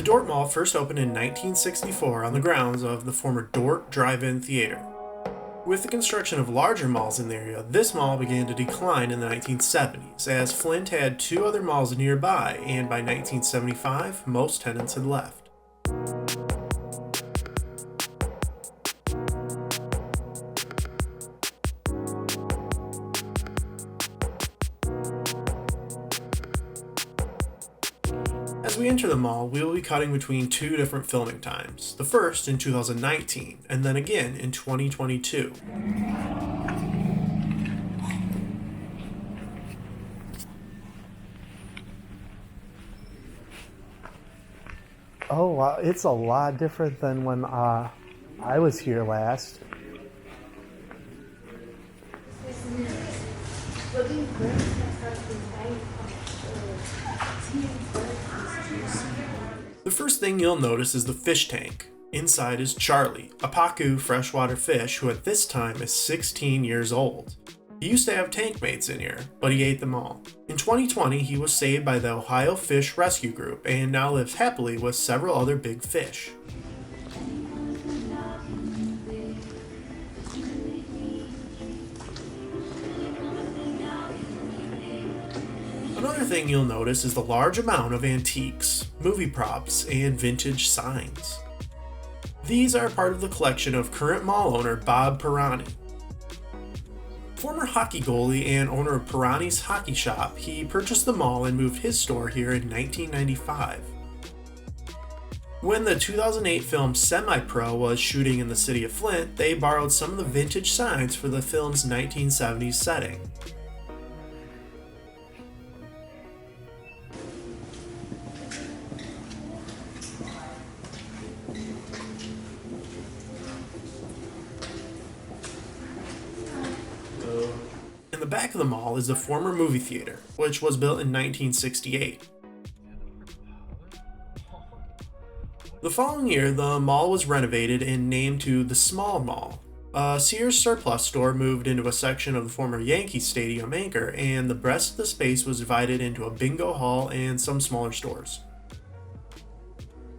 The Dort Mall first opened in 1964 on the grounds of the former Dort Drive-In Theater. With the construction of larger malls in the area, this mall began to decline in the 1970s, as Flint had two other malls nearby, and by 1975, most tenants had left. As we enter the mall, we will be cutting between two different filming times. The first in 2019, and then again in 2022. Oh, wow. It's a lot different than when I was here last. The first thing you'll notice is the fish tank. Inside is Charlie, a Pacu freshwater fish who at this time is 16 years old. He used to have tank mates in here, but he ate them all. In 2020, he was saved by the Ohio Fish Rescue Group and now lives happily with several other big fish. Another thing you'll notice is the large amount of antiques, movie props, and vintage signs. These are part of the collection of current mall owner Bob Pirani. Former hockey goalie and owner of Pirani's Hockey Shop, he purchased the mall and moved his store here in 1995. When the 2008 film Semi-Pro was shooting in the city of Flint, they borrowed some of the vintage signs for the film's 1970s setting. In the back of the mall is the former movie theater, which was built in 1968. The following year, the mall was renovated and named to the Small Mall. A Sears surplus store moved into a section of the former Yankee Stadium anchor, and the rest of the space was divided into a bingo hall and some smaller stores.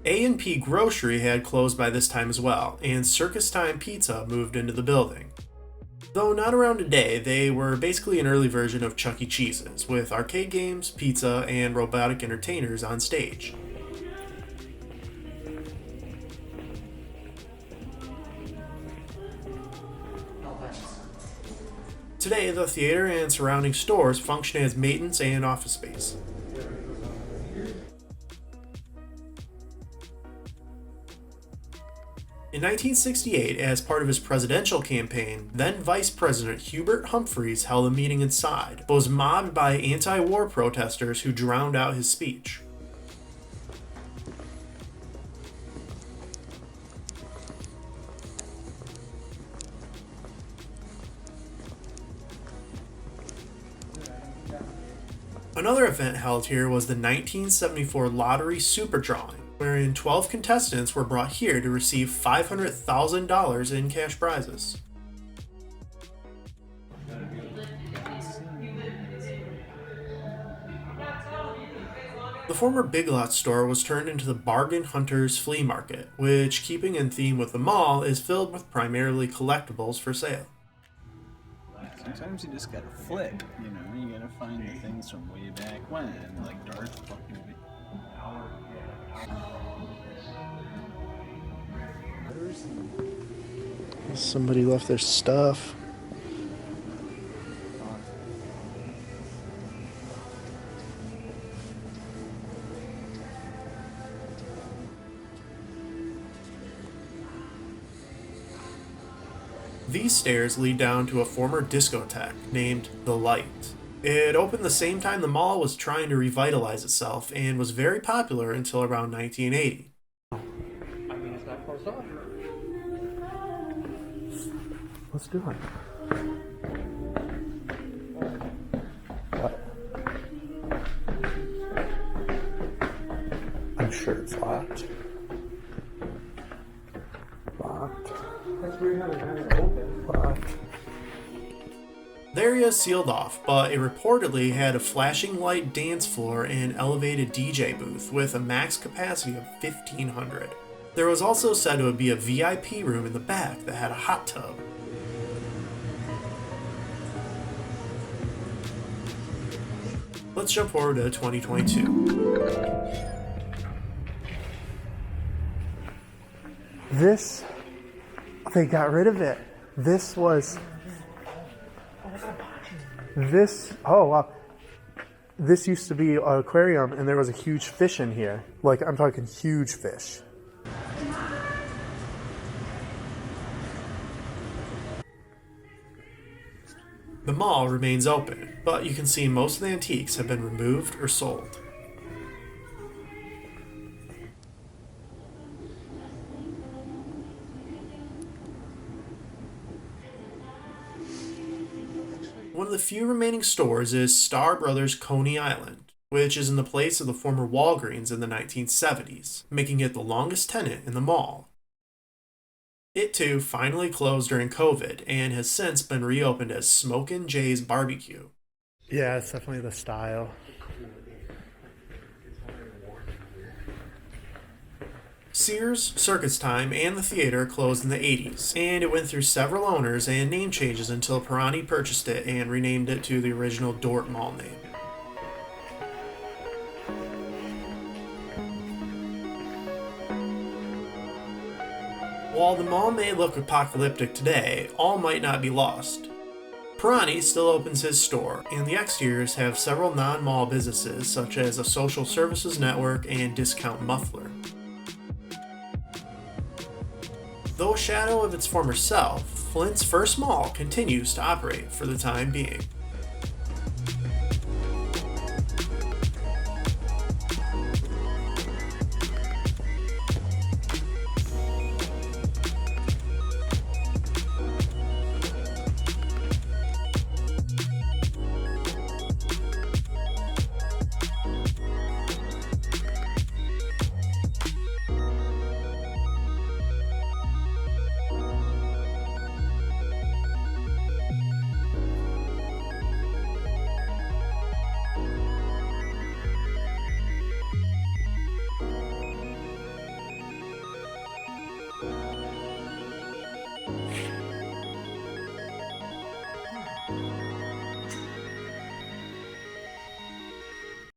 A&P Grocery had closed by this time as well, and Circus Time Pizza moved into the building. Though not around today, they were basically an early version of Chuck E. Cheese's, with arcade games, pizza, and robotic entertainers on stage. Today, the theater and surrounding stores function as maintenance and office space. In 1968, as part of his presidential campaign, then Vice President Hubert Humphreys held a meeting inside, but was mobbed by anti-war protesters who drowned out his speech. Another event held here was the 1974 Lottery Super Drawing, wherein 12 contestants were brought here to receive $500,000 in cash prizes. The former Big Lots store was turned into the Bargain Hunters Flea Market, which, keeping in theme with the mall, is filled with primarily collectibles for sale. Sometimes you just gotta flip, you know, you gotta find the things from way back when, like Dort fucking. Somebody left their stuff. These stairs lead down to a former discotheque named The Light. It opened the same time the mall was trying to revitalize itself and was very popular until around 1980. I mean, it's not closed off. Let's do it. What? I'm sure it's locked. Locked. That's weird how they have it open. Locked. The area is sealed off, but it reportedly had a flashing light dance floor and elevated DJ booth with a max capacity of 1,500. There was also said to be a VIP room in the back that had a hot tub. Let's jump forward to 2022. This, they got rid of it. This, oh wow. This used to be an aquarium and there was a huge fish in here. Like, I'm talking huge fish. The mall remains open, but you can see most of the antiques have been removed or sold. One of the few remaining stores is Star Brothers Coney Island, which is in the place of the former Walgreens in the 1970s, making it the longest tenant in the mall. It too finally closed during COVID and has since been reopened as Smokin' Jay's Barbecue. Yeah, it's definitely the style. Sears, Circus Time, and the theater closed in the 80s, and it went through several owners and name changes until Pirani purchased it and renamed it to the original Dort Mall name. While the mall may look apocalyptic today, all might not be lost. Pirani still opens his store, and the exteriors have several non-mall businesses such as a social services network and Discount Muffler. Though a shadow of its former self, Flint's first mall continues to operate for the time being.